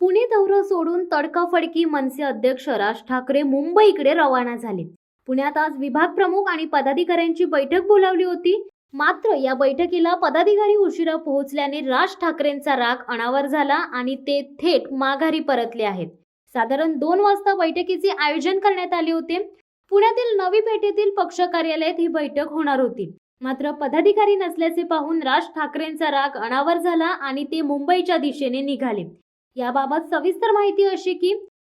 पुणे दौरा सोडून तडकाफडकी मनसे अध्यक्ष राज ठाकरे मुंबईकडे रवाना झाले. पुण्यात आज विभाग प्रमुख आणि पदाधिकाऱ्यांची बैठक बोलावली होती. मात्र या बैठकीला पदाधिकारी उशिरा पोहोचल्याने राज ठाकरेंचा राग अनावर झाला आणि ते थेट माघारी परतले आहेत. साधारण 2 वाजता बैठकीचे आयोजन करण्यात आले होते. पुण्यातील नवी पेठेतील पक्ष कार्यालयात ही बैठक होणार होती. मात्र पदाधिकारी नसल्याचे पाहून राज ठाकरेंचा राग अनावर झाला आणि ते मुंबईच्या दिशेने निघाले. याबाबत सविस्तर माहिती अशी की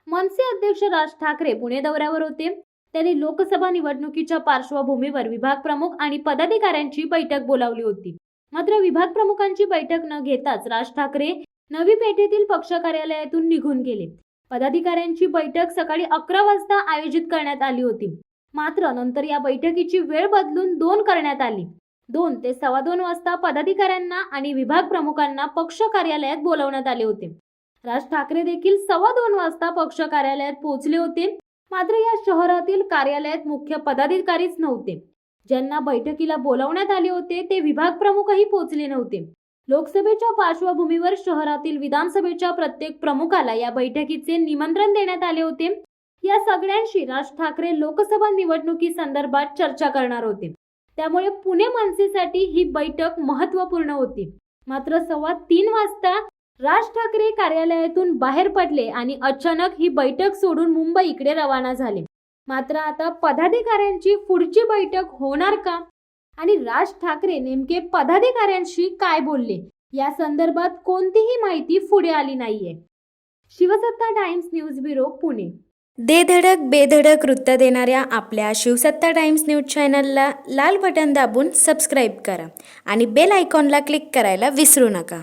मनसे अध्यक्ष राज ठाकरे पुणे दौऱ्यावर होते. त्यांनी लोकसभा निवडणुकीच्या पार्श्वभूमीवर विभाग प्रमुख आणि पदाधिकाऱ्यांची बैठक बोलावली होती. मात्र विभाग प्रमुखांची बैठक न घेताच राज ठाकरे नवी पेठेतील पक्ष कार्यालयातून निघून गेले. पदाधिकाऱ्यांची बैठक सकाळी 11 वाजता आयोजित करण्यात आली होती. मात्र नंतर या बैठकीची वेळ बदलून 2 करण्यात आली. 2 ते 2:15 वाजता पदाधिकाऱ्यांना आणि विभाग प्रमुखांना पक्ष कार्यालयात बोलावण्यात आले होते. राज ठाकरे देखील 2:15 वाजता पक्ष कार्यालयात पोहोचले होते. मात्र या शहरातील कार्यालयात मुख्य पदाधिकारीच नव्हते. ज्यांना बैठकीला बोलावण्यात आले होते ते विभाग प्रमुखही पोहोचले नव्हते. लोकसभेच्या पार्श्वभूमीवर शहरातील विधानसभेच्या प्रत्येक प्रमुखाला या बैठकीचे निमंत्रण देण्यात आले होते. या सगळ्यांशी राज ठाकरे लोकसभा निवडणुकी संदर्भात चर्चा करणार होते. त्यामुळे पुणे मनसेसाठी ही बैठक महत्त्वपूर्ण होती. मात्र 3:15 वाजता राज ठाकरे कार्यालयातून बाहेर पडले आणि अचानक ही बैठक सोडून मुंबईकडे रवाना झाले. मात्र आता पदाधिकाऱ्यांची पुढची बैठक होणार का आणि राज ठाकरे नेमके पदाधिकाऱ्यांशी काय बोलले या संदर्भात कोणतीही माहिती पुढे आली नाहीये. शिवसत्ता टाइम्स न्यूज ब्युरो पुणे. दे धडक बेधडक वृत्त देणाऱ्या आपल्या शिवसत्ता टाइम्स न्यूज चॅनलला लाल बटन दाबून सबस्क्राईब करा आणि बेल आयकॉनला क्लिक करायला विसरू नका.